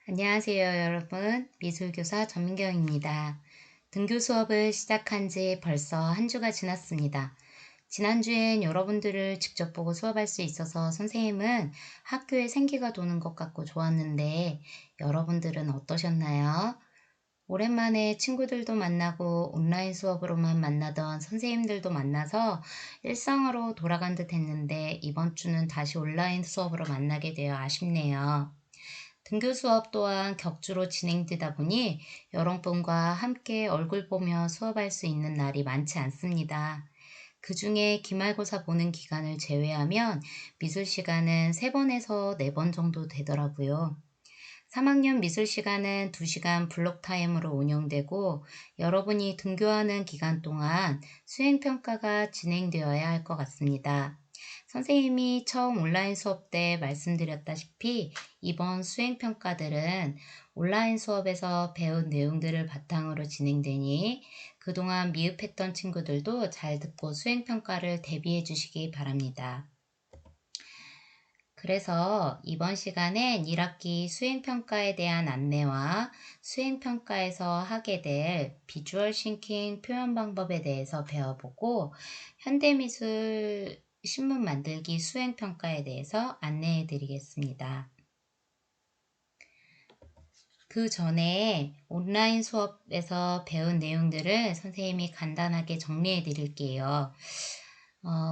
안녕하세요, 여러분. 미술교사 전민경입니다. 등교 수업을 시작한 지 벌써 한 주가 지났습니다. 지난주엔 여러분들을 직접 보고 수업할 수 있어서 선생님은 학교에 생기가 도는 것 같고 좋았는데 여러분들은 어떠셨나요? 오랜만에 친구들도 만나고 온라인 수업으로만 만나던 선생님들도 만나서 일상으로 돌아간 듯 했는데 이번 주는 다시 온라인 수업으로 만나게 되어 아쉽네요. 등교 수업 또한 격주로 진행되다 보니 여러분과 함께 얼굴 보며 수업할 수 있는 날이 많지 않습니다. 그 중에 기말고사 보는 기간을 제외하면 미술 시간은 3번에서 4번 정도 되더라고요. 3학년 미술 시간은 2시간 블록 타임으로 운영되고 여러분이 등교하는 기간 동안 수행평가가 진행되어야 할 것 같습니다. 선생님이 처음 온라인 수업 때 말씀드렸다시피 이번 수행평가들은 온라인 수업에서 배운 내용들을 바탕으로 진행되니 그동안 미흡했던 친구들도 잘 듣고 수행평가를 대비해 주시기 바랍니다. 그래서 이번 시간엔 1학기 수행평가에 대한 안내와 수행평가에서 하게 될 비주얼 싱킹 표현 방법에 대해서 배워보고 현대미술 신문 만들기 수행평가에 대해서 안내해 드리겠습니다. 그 전에 온라인 수업에서 배운 내용들을 선생님이 간단하게 정리해 드릴게요.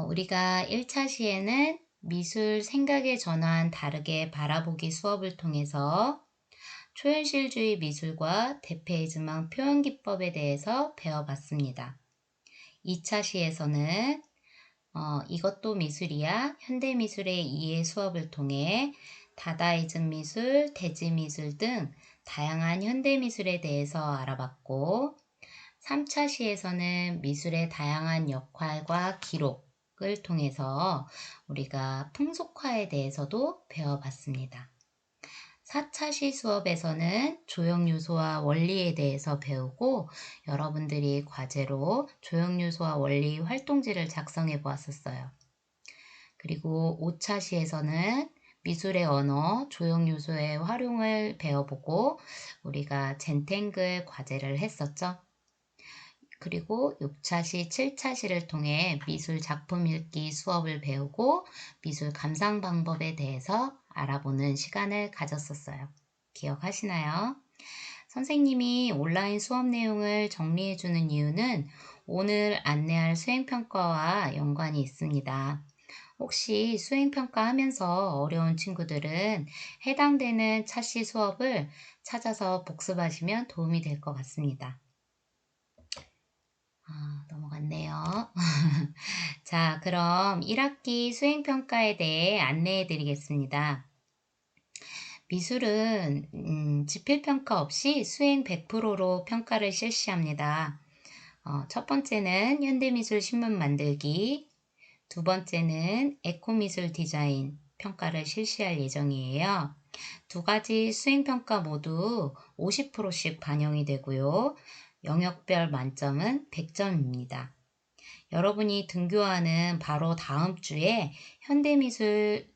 우리가 1차 시에는 미술 생각의 전환 다르게 바라보기 수업을 통해서 초현실주의 미술과 대페이즈망 표현기법에 대해서 배워봤습니다. 2차 시에서는 이것도 미술이야 현대미술의 이해 수업을 통해 다다이즘 미술, 대지미술 등 다양한 현대미술에 대해서 알아봤고 3차 시에서는 미술의 다양한 역할과 기록을 통해서 우리가 풍속화에 대해서도 배워봤습니다. 4차 시 수업에서는 조형요소와 원리에 대해서 배우고 여러분들이 과제로 조형요소와 원리 활동지를 작성해 보았었어요. 그리고 5차 시에서는 미술의 언어, 조형요소의 활용을 배워보고 우리가 젠탱글 과제를 했었죠. 그리고 6차시, 7차시를 통해 미술 작품 읽기 수업을 배우고 미술 감상 방법에 대해서 알아보는 시간을 가졌었어요. 기억하시나요? 선생님이 온라인 수업 내용을 정리해주는 이유는 오늘 안내할 수행평가와 연관이 있습니다. 혹시 수행평가 하면서 어려운 친구들은 해당되는 차시 수업을 찾아서 복습하시면 도움이 될 것 같습니다. 넘어갔네요. 자, 그럼 1학기 수행평가에 대해 안내해 드리겠습니다. 미술은 지필평가 없이 수행 100%로 평가를 실시합니다. 첫 번째는 현대미술 신문 만들기, 두 번째는 에코미술 디자인 평가를 실시할 예정이에요. 두 가지 수행평가 모두 50%씩 반영이 되고요. 영역별 만점은 100점입니다. 여러분이 등교하는 바로 다음 주에 현대미술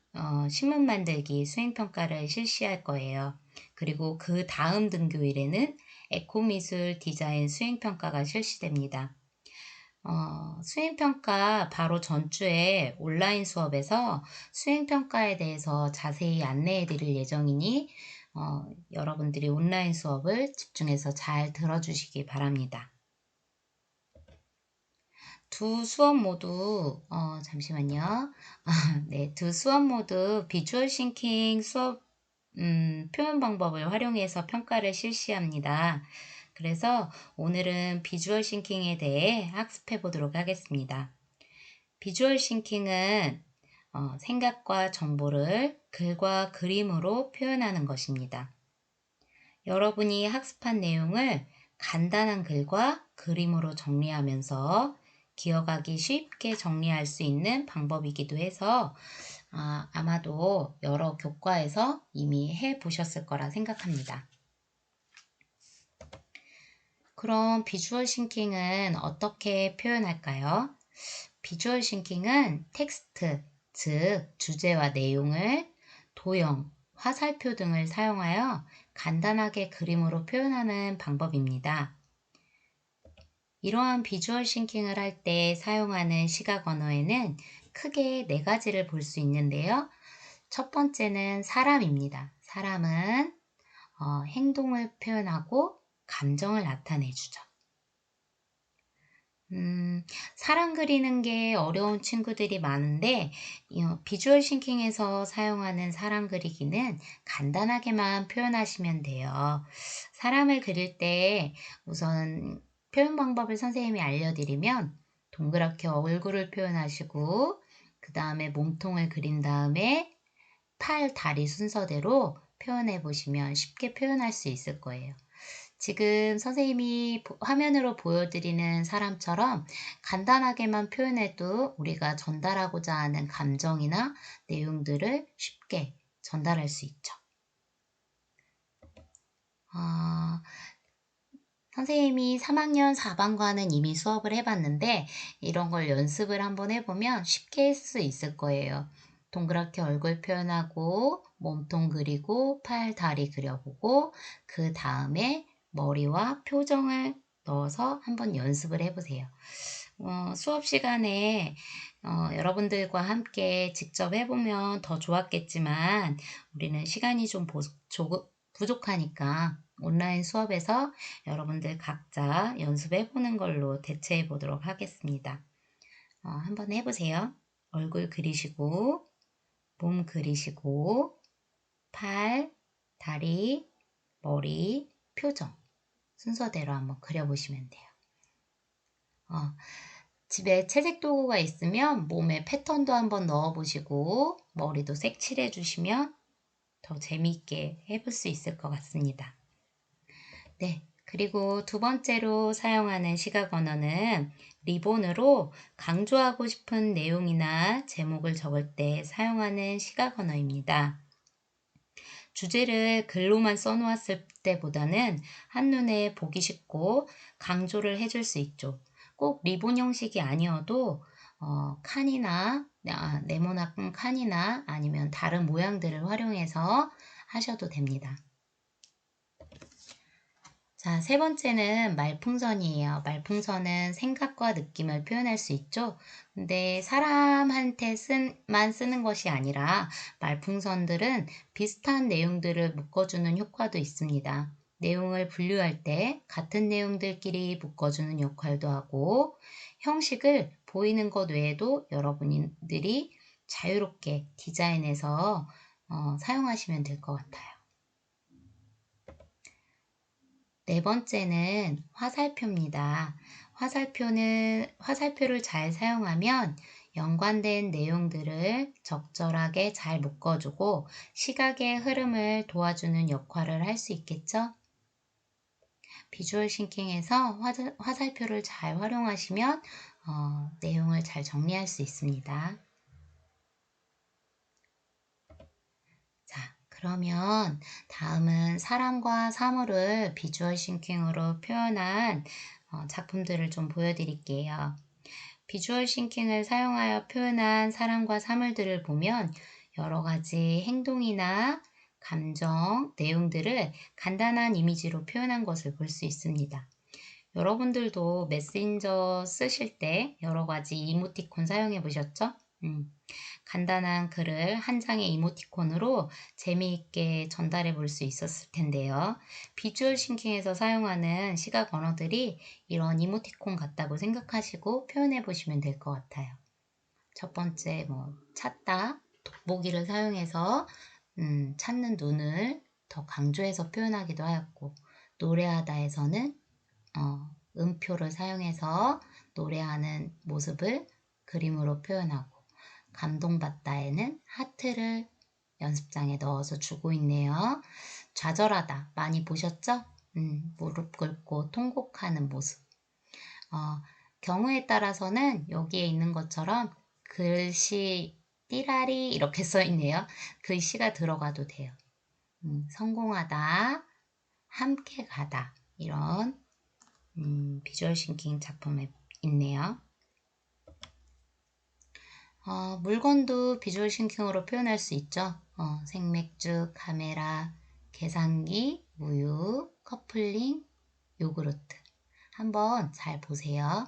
신문 만들기 수행평가를 실시할 거예요. 그리고 그 다음 등교일에는 에코미술 디자인 수행평가가 실시됩니다. 수행평가 바로 전주에 온라인 수업에서 수행평가에 대해서 자세히 안내해 드릴 예정이니 여러분들이 온라인 수업을 집중해서 잘 들어주시기 바랍니다. 두 수업 모두 잠시만요. 네, 두 수업 모두 비주얼 싱킹 수업 표현 방법을 활용해서 평가를 실시합니다. 그래서 오늘은 비주얼 싱킹에 대해 학습해 보도록 하겠습니다. 비주얼 싱킹은 생각과 정보를 글과 그림으로 표현하는 것입니다. 여러분이 학습한 내용을 간단한 글과 그림으로 정리하면서 기억하기 쉽게 정리할 수 있는 방법이기도 해서 아마도 여러 교과에서 이미 해보셨을 거라 생각합니다. 그럼 비주얼 싱킹은 어떻게 표현할까요? 비주얼 싱킹은 텍스트, 즉 주제와 내용을 도형, 화살표 등을 사용하여 간단하게 그림으로 표현하는 방법입니다. 이러한 비주얼 싱킹을 할 때 사용하는 시각 언어에는 크게 네 가지를 볼 수 있는데요. 첫 번째는 사람입니다. 사람은 행동을 표현하고 감정을 나타내주죠. 사람 그리는 게 어려운 친구들이 많은데 비주얼 싱킹에서 사용하는 사람 그리기는 간단하게만 표현하시면 돼요. 사람을 그릴 때 우선 표현 방법을 선생님이 알려드리면 동그랗게 얼굴을 표현하시고 그 다음에 몸통을 그린 다음에 팔, 다리 순서대로 표현해 보시면 쉽게 표현할 수 있을 거예요. 지금 선생님이 화면으로 보여드리는 사람처럼 간단하게만 표현해도 우리가 전달하고자 하는 감정이나 내용들을 쉽게 전달할 수 있죠. 선생님이 3학년 4반과는 이미 수업을 해봤는데 이런 걸 연습을 한번 해보면 쉽게 할 수 있을 거예요. 동그랗게 얼굴 표현하고 몸통 그리고 팔, 다리 그려보고 그 다음에 머리와 표정을 넣어서 한번 연습을 해보세요. 수업 시간에 여러분들과 함께 직접 해보면 더 좋았겠지만 우리는 시간이 좀 부족하니까 온라인 수업에서 여러분들 각자 연습해보는 걸로 대체해 보도록 하겠습니다. 한번 해보세요. 얼굴 그리시고 몸 그리시고 팔, 다리, 머리, 표정 순서대로 한번 그려보시면 돼요. 집에 채색 도구가 있으면 몸에 패턴도 한번 넣어보시고 머리도 색칠해 주시면 더 재미있게 해볼 수 있을 것 같습니다. 네, 그리고 두 번째로 사용하는 시각 언어는 리본으로 강조하고 싶은 내용이나 제목을 적을 때 사용하는 시각 언어입니다. 주제를 글로만 써놓았을 때보다는 한눈에 보기 쉽고 강조를 해줄 수 있죠. 꼭 리본 형식이 아니어도 칸이나 네모난 칸이나 아니면 다른 모양들을 활용해서 하셔도 됩니다. 자, 세 번째는 말풍선이에요. 말풍선은 생각과 느낌을 표현할 수 있죠. 근데 사람한테만 쓰는 것이 아니라 말풍선들은 비슷한 내용들을 묶어주는 효과도 있습니다. 내용을 분류할 때 같은 내용들끼리 묶어주는 역할도 하고 형식을 보이는 것 외에도 여러분들이 자유롭게 디자인해서 사용하시면 될 것 같아요. 네 번째는 화살표입니다. 화살표를 잘 사용하면 연관된 내용들을 적절하게 잘 묶어주고 시각의 흐름을 도와주는 역할을 할 수 있겠죠? 비주얼 싱킹에서 화살표를 잘 활용하시면 내용을 잘 정리할 수 있습니다. 자, 그러면 다음은 사람과 사물을 비주얼 싱킹으로 표현한 작품들을 좀 보여드릴게요. 비주얼 싱킹을 사용하여 표현한 사람과 사물들을 보면 여러 가지 행동이나 감정, 내용들을 간단한 이미지로 표현한 것을 볼 수 있습니다. 여러분들도 메신저 쓰실 때 여러 가지 이모티콘 사용해 보셨죠? 간단한 글을 한 장의 이모티콘으로 재미있게 전달해 볼 수 있었을 텐데요. 비주얼 싱킹에서 사용하는 시각 언어들이 이런 이모티콘 같다고 생각하시고 표현해 보시면 될 것 같아요. 첫 번째, 찾다, 돋보기를 사용해서 찾는 눈을 더 강조해서 표현하기도 하였고, 노래하다에서는 음표를 사용해서 노래하는 모습을 그림으로 표현하고, 감동받다에는 하트를 연습장에 넣어서 주고 있네요. 좌절하다 많이 보셨죠? 무릎 꿇고 통곡하는 모습. 경우에 따라서는 여기에 있는 것처럼 글씨 띠라리 이렇게 써 있네요. 글씨가 들어가도 돼요. 성공하다, 함께 가다 이런 비주얼 싱킹 작품에 있네요. 물건도 비주얼 싱킹으로 표현할 수 있죠. 생맥주, 카메라, 계산기, 우유, 커플링, 요구르트. 한번 잘 보세요.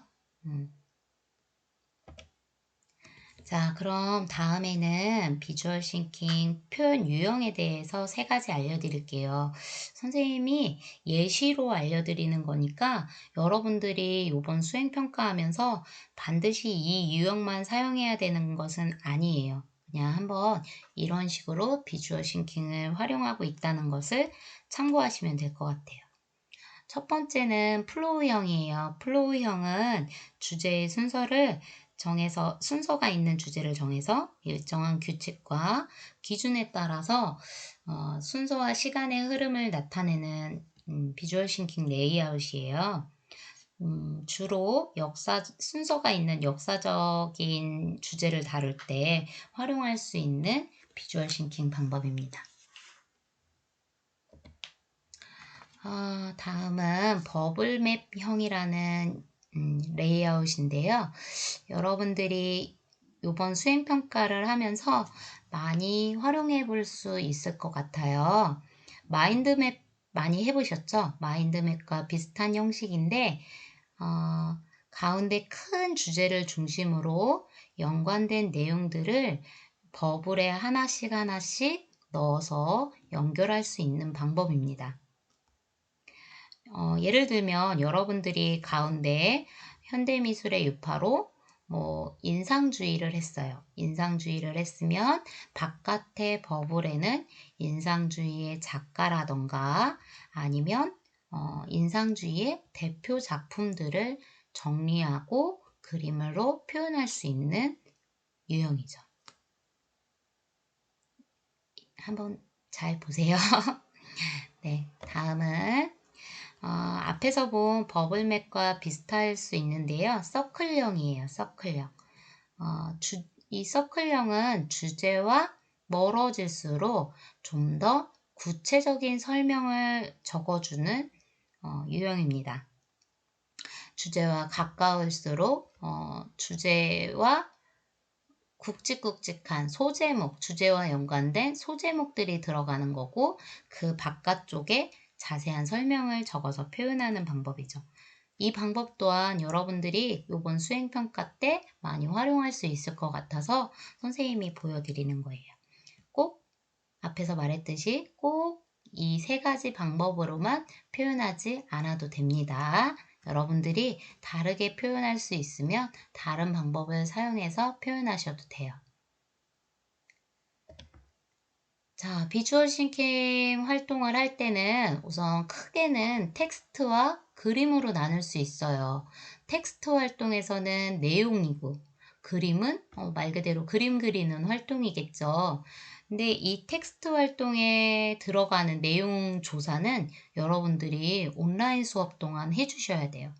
자, 그럼 다음에는 비주얼 싱킹 표현 유형에 대해서 세 가지 알려드릴게요. 선생님이 예시로 알려드리는 거니까 여러분들이 이번 수행평가하면서 반드시 이 유형만 사용해야 되는 것은 아니에요. 그냥 한번 이런 식으로 비주얼 싱킹을 활용하고 있다는 것을 참고하시면 될 것 같아요. 첫 번째는 플로우형이에요. 플로우형은 주제의 순서를 정해서, 순서가 있는 주제를 정해서 일정한 규칙과 기준에 따라서 순서와 시간의 흐름을 나타내는 비주얼 싱킹 레이아웃이에요. 주로 순서가 있는 역사적인 주제를 다룰 때 활용할 수 있는 비주얼 싱킹 방법입니다. 다음은 버블맵형이라는 레이아웃인데요. 여러분들이 이번 수행평가를 하면서 많이 활용해 볼 수 있을 것 같아요. 마인드맵 많이 해보셨죠? 마인드맵과 비슷한 형식인데 가운데 큰 주제를 중심으로 연관된 내용들을 버블에 하나씩 넣어서 연결할 수 있는 방법입니다. 예를 들면 여러분들이 가운데 현대미술의 유파로 인상주의를 했어요. 인상주의를 했으면 바깥의 버블에는 인상주의의 작가라던가 아니면 인상주의의 대표 작품들을 정리하고 그림으로 표현할 수 있는 유형이죠. 한번 잘 보세요. 네, 다음은 앞에서 본 버블맵과 비슷할 수 있는데요. 서클형이에요. 서클형. 이 서클형은 주제와 멀어질수록 좀 더 구체적인 설명을 적어주는 유형입니다. 주제와 가까울수록 주제와 굵직굵직한 소제목, 주제와 연관된 소제목들이 들어가는 거고 그 바깥쪽에 자세한 설명을 적어서 표현하는 방법이죠. 이 방법 또한 여러분들이 이번 수행평가 때 많이 활용할 수 있을 것 같아서 선생님이 보여드리는 거예요. 꼭 앞에서 말했듯이 꼭 이 세 가지 방법으로만 표현하지 않아도 됩니다. 여러분들이 다르게 표현할 수 있으면 다른 방법을 사용해서 표현하셔도 돼요. 자, 비주얼 싱킹 활동을 할 때는 우선 크게는 텍스트와 그림으로 나눌 수 있어요. 텍스트 활동에서는 내용이고, 그림은 말 그대로 그림 그리는 활동이겠죠. 근데 이 텍스트 활동에 들어가는 내용 조사는 여러분들이 온라인 수업 동안 해주셔야 돼요.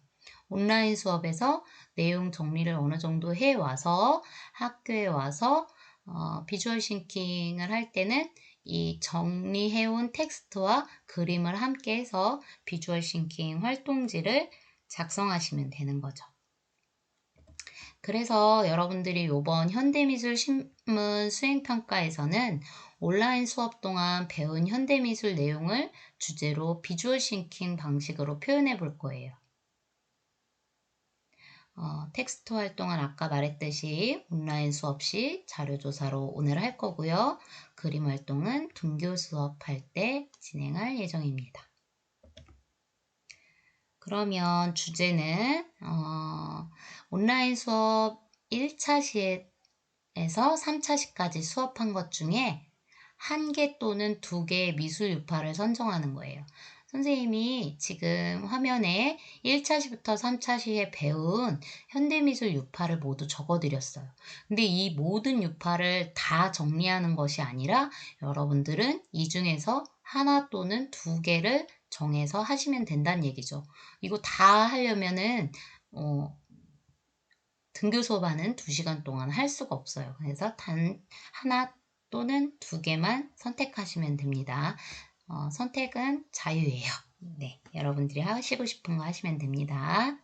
온라인 수업에서 내용 정리를 어느 정도 해와서 학교에 와서 비주얼 싱킹을 할 때는 이 정리해온 텍스트와 그림을 함께 해서 비주얼 싱킹 활동지를 작성하시면 되는 거죠. 그래서 여러분들이 이번 현대미술 신문 수행평가에서는 온라인 수업 동안 배운 현대미술 내용을 주제로 비주얼 싱킹 방식으로 표현해 볼 거예요. 텍스트 활동은 아까 말했듯이 온라인 수업 시 자료조사로 오늘 할 거고요. 그림 활동은 등교 수업할 때 진행할 예정입니다. 그러면 주제는 온라인 수업 1차 시에서 3차 시까지 수업한 것 중에 1개 또는 2개의 미술 유파를 선정하는 거예요. 선생님이 지금 화면에 1차 시부터 3차 시에 배운 현대미술 유파를 모두 적어드렸어요. 근데 이 모든 유파를 다 정리하는 것이 아니라 여러분들은 이 중에서 하나 또는 2개를 정해서 하시면 된다는 얘기죠. 이거 다 하려면은 등교 수업하는 2시간 동안 할 수가 없어요. 그래서 단 하나 또는 2개만 선택하시면 됩니다. 선택은 자유예요. 네, 여러분들이 하시고 싶은 거 하시면 됩니다.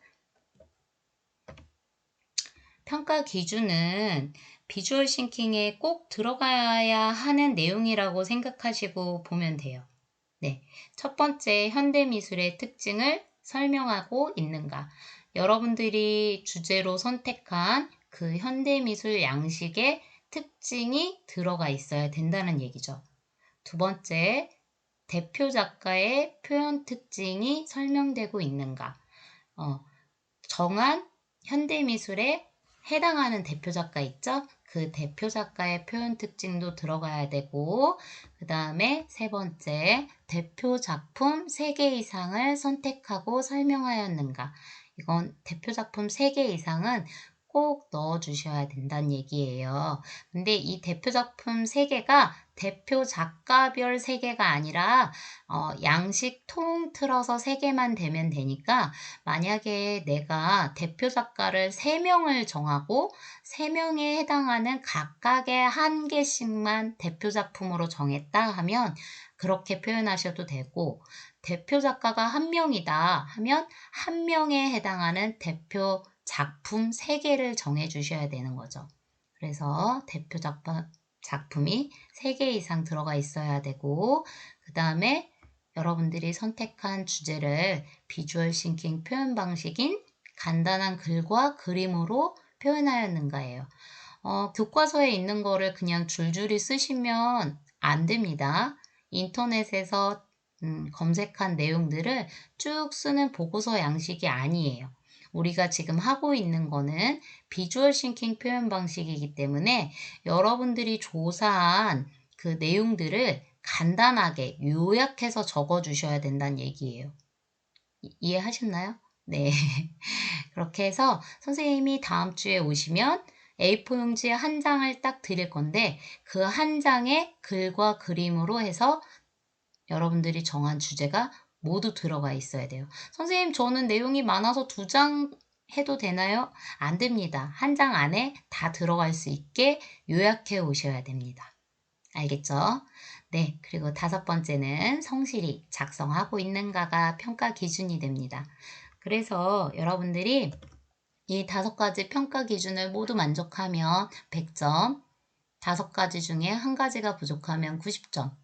평가 기준은 비주얼 싱킹에 꼭 들어가야 하는 내용이라고 생각하시고 보면 돼요. 네. 첫 번째, 현대미술의 특징을 설명하고 있는가. 여러분들이 주제로 선택한 그 현대미술 양식의 특징이 들어가 있어야 된다는 얘기죠. 두 번째, 대표 작가의 표현 특징이 설명되고 있는가. 정한 현대미술에 해당하는 대표 작가 있죠? 그 대표 작가의 표현 특징도 들어가야 되고, 그 다음에 세 번째, 대표 작품 3개 이상을 선택하고 설명하였는가. 이건 대표 작품 3개 이상은 꼭 넣어주셔야 된다는 얘기예요. 근데 이 대표 작품 3개가 대표 작가별 3개가 아니라 양식 통틀어서 3개만 되면 되니까 만약에 내가 대표 작가를 3명을 정하고 3명에 해당하는 각각의 1개씩만 대표 작품으로 정했다 하면 그렇게 표현하셔도 되고 대표 작가가 1명이다 하면 1명에 해당하는 대표 작품 3개를 정해 주셔야 되는 거죠. 그래서 대표 작품이 3개 이상 들어가 있어야 되고 그 다음에 여러분들이 선택한 주제를 비주얼 싱킹 표현 방식인 간단한 글과 그림으로 표현하였는가예요. 교과서에 있는 거를 그냥 줄줄이 쓰시면 안 됩니다. 인터넷에서 검색한 내용들을 쭉 쓰는 보고서 양식이 아니에요. 우리가 지금 하고 있는 거는 비주얼 싱킹 표현 방식이기 때문에 여러분들이 조사한 그 내용들을 간단하게 요약해서 적어 주셔야 된다는 얘기예요. 이해하셨나요? 네. 그렇게 해서 선생님이 다음 주에 오시면 A4 용지 한 장을 딱 드릴 건데 그 한 장에 글과 그림으로 해서 여러분들이 정한 주제가 모두 들어가 있어야 돼요. 선생님, 저는 내용이 많아서 2장 해도 되나요? 안 됩니다. 한 장 안에 다 들어갈 수 있게 요약해 오셔야 됩니다. 알겠죠? 네, 그리고 5번째는 성실히 작성하고 있는가가 평가 기준이 됩니다. 그래서 여러분들이 이 5가지 평가 기준을 모두 만족하면 100점, 5가지 중에 1가지가 부족하면 90점,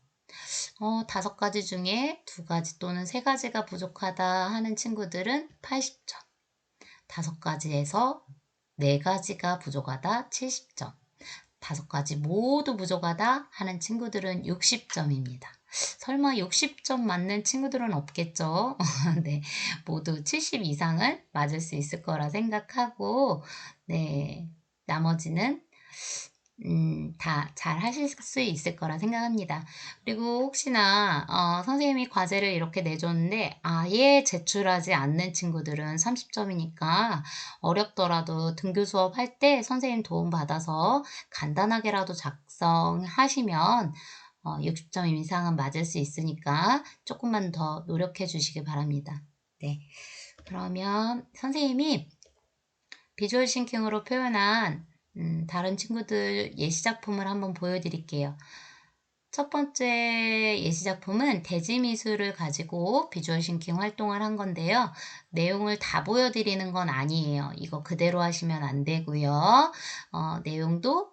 5가지 중에 2가지 또는 3가지가 부족하다 하는 친구들은 80점, 5가지에서 4가지가 부족하다 70점, 5가지 모두 부족하다 하는 친구들은 60점입니다. 설마 60점 맞는 친구들은 없겠죠? 네, 모두 70 이상은 맞을 수 있을 거라 생각하고, 네, 나머지는 다 잘 하실 수 있을 거라 생각합니다. 그리고 혹시나 선생님이 과제를 이렇게 내줬는데 아예 제출하지 않는 친구들은 30점이니까 어렵더라도 등교 수업 할 때 선생님 도움 받아서 간단하게라도 작성하시면 60점 이상은 맞을 수 있으니까 조금만 더 노력해 주시기 바랍니다. 네, 그러면 선생님이 비주얼 싱킹으로 표현한 다른 친구들 예시작품을 한번 보여드릴게요. 첫 번째 예시작품은 대지미술을 가지고 비주얼 싱킹 활동을 한 건데요. 내용을 다 보여드리는 건 아니에요. 이거 그대로 하시면 안 되고요. 내용도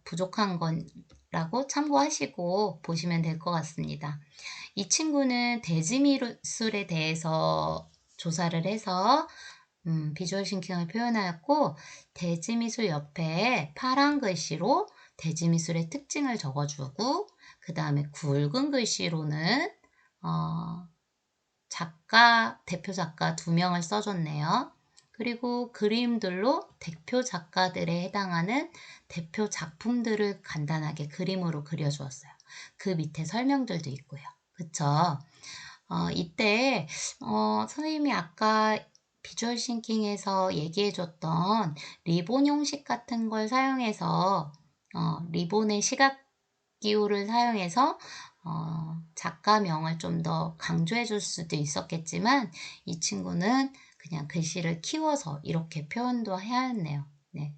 부족한 거라고 참고하시고 보시면 될 것 같습니다. 이 친구는 대지미술에 대해서 조사를 해서 비주얼 싱킹을 표현하였고 대지미술 옆에 파란 글씨로 대지미술의 특징을 적어주고 그 다음에 굵은 글씨로는 대표 작가 2명을 써줬네요. 그리고 그림들로 대표 작가들에 해당하는 대표 작품들을 간단하게 그림으로 그려주었어요. 그 밑에 설명들도 있고요. 그쵸? 이때 선생님이 아까 비주얼 싱킹에서 얘기해줬던 리본 형식 같은 걸 사용해서 리본의 시각 기호를 사용해서 작가명을 좀 더 강조해 줄 수도 있었겠지만 이 친구는 그냥 글씨를 키워서 이렇게 표현도 해야 했네요. 네.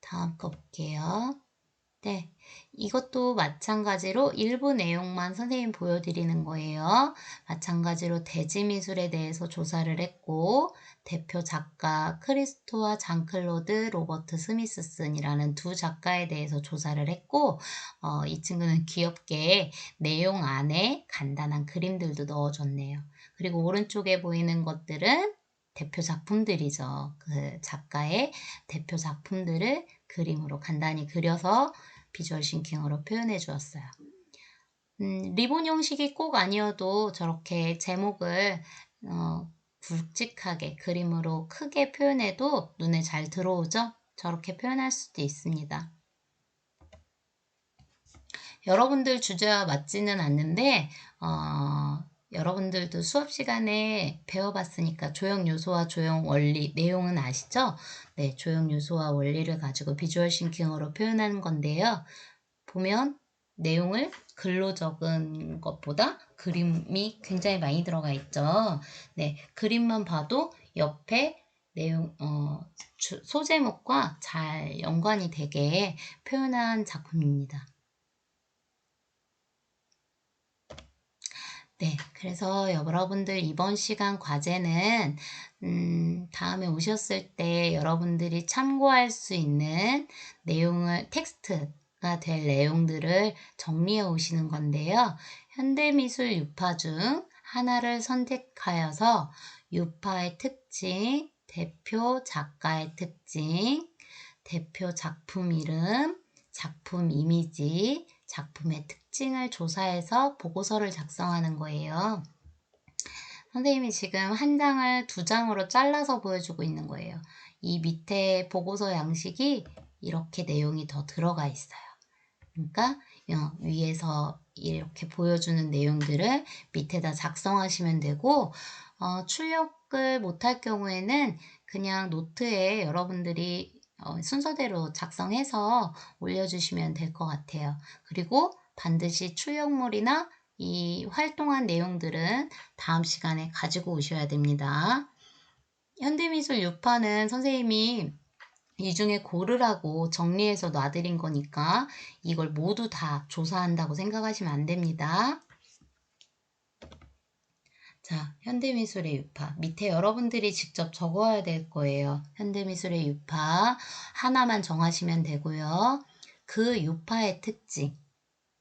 다음 거 볼게요. 네, 이것도 마찬가지로 일부 내용만 선생님 보여드리는 거예요. 마찬가지로 대지미술에 대해서 조사를 했고 대표 작가 크리스토와 장클로드 로버트 스미스슨이라는 두 작가에 대해서 조사를 했고 이 친구는 귀엽게 내용 안에 간단한 그림들도 넣어줬네요. 그리고 오른쪽에 보이는 것들은 대표 작품들이죠. 그 작가의 대표 작품들을 그림으로 간단히 그려서 비주얼 싱킹으로 표현해 주었어요. 리본 형식이 꼭 아니어도 저렇게 제목을 굵직하게 그림으로 크게 표현해도 눈에 잘 들어오죠? 저렇게 표현할 수도 있습니다. 여러분들 주제와 맞지는 않는데 여러분들도 수업 시간에 배워봤으니까 조형 요소와 조형 원리 내용은 아시죠? 네, 조형 요소와 원리를 가지고 비주얼 싱킹으로 표현하는 건데요. 보면 내용을 글로 적은 것보다 그림이 굉장히 많이 들어가 있죠. 네, 그림만 봐도 옆에 내용, 소제목과 잘 연관이 되게 표현한 작품입니다. 네, 그래서 여러분들 이번 시간 과제는 다음에 오셨을 때 여러분들이 참고할 수 있는 내용을 텍스트가 될 내용들을 정리해 오시는 건데요. 현대미술 유파 중 하나를 선택하여서 유파의 특징, 대표 작가의 특징, 대표 작품 이름, 작품 이미지, 작품의 특징을 조사해서 보고서를 작성하는 거예요. 선생님이 지금 한 장을 두 장으로 잘라서 보여주고 있는 거예요. 이 밑에 보고서 양식이 이렇게 내용이 더 들어가 있어요. 그러니까 위에서 이렇게 보여주는 내용들을 밑에다 작성하시면 되고 출력을 못할 경우에는 그냥 노트에 여러분들이 순서대로 작성해서 올려주시면 될 것 같아요. 그리고 반드시 출력물이나 이 활동한 내용들은 다음 시간에 가지고 오셔야 됩니다. 현대미술 유파는 선생님이 이 중에 고르라고 정리해서 놔드린 거니까 이걸 모두 다 조사한다고 생각하시면 안 됩니다. 자, 현대미술의 유파. 밑에 여러분들이 직접 적어야 될 거예요. 현대미술의 유파 하나만 정하시면 되고요. 그 유파의 특징.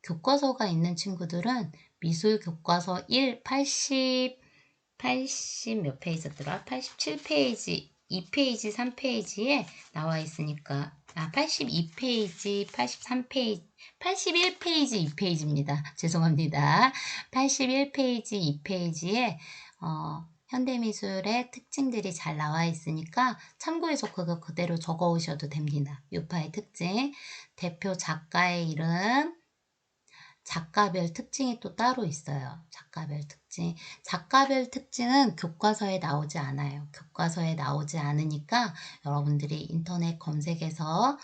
교과서가 있는 친구들은 미술 교과서 1, 80 몇 페이지였더라? 87페이지, 2페이지, 3페이지에 나와 있으니까 82페이지, 83페이지, 81페이지, 2페이지입니다. 죄송합니다. 81페이지, 2페이지에 현대미술의 특징들이 잘 나와 있으니까 참고해서 그거 그대로 적어 오셔도 됩니다. 유파의 특징, 대표 작가의 이름, 작가별 특징이 또 따로 있어요. 작가별 특징. 작가별 특징은 교과서에 나오지 않아요. 교과서에 나오지 않으니까 여러분들이 인터넷 검색해서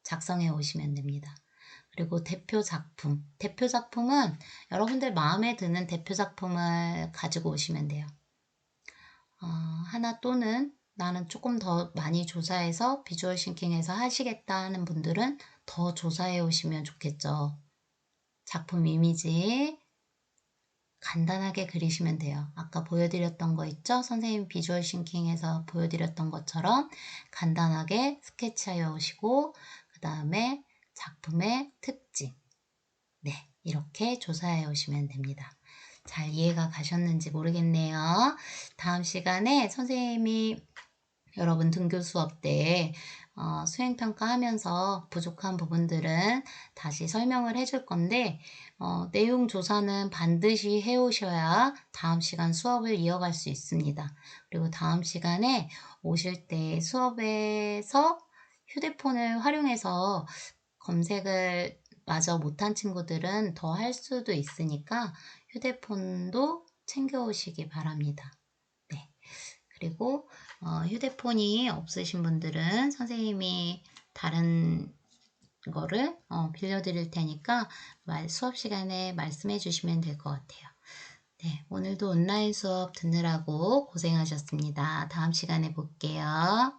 작성해 오시면 됩니다. 그리고 대표 작품. 대표 작품은 여러분들 마음에 드는 대표 작품을 가지고 오시면 돼요. 하나 또는 나는 조금 더 많이 조사해서 비주얼 싱킹해서 하시겠다 하는 분들은 더 조사해 오시면 좋겠죠. 작품 이미지 간단하게 그리시면 돼요. 아까 보여드렸던 거 있죠? 선생님 비주얼 싱킹에서 보여드렸던 것처럼 간단하게 스케치하여 오시고 그 다음에 작품의 특징 네, 이렇게 조사해 오시면 됩니다. 잘 이해가 가셨는지 모르겠네요. 다음 시간에 선생님이 여러분 등교 수업 때 수행평가 하면서 부족한 부분들은 다시 설명을 해줄 건데 내용 조사는 반드시 해오셔야 다음 시간 수업을 이어갈 수 있습니다. 그리고 다음 시간에 오실 때 수업에서 휴대폰을 활용해서 검색을 마저 못한 친구들은 더 할 수도 있으니까 휴대폰도 챙겨오시기 바랍니다. 네. 그리고 휴대폰이 없으신 분들은 선생님이 다른 거를 빌려드릴 테니까 수업 시간에 말씀해 주시면 될 것 같아요. 네, 오늘도 온라인 수업 듣느라고 고생하셨습니다. 다음 시간에 볼게요.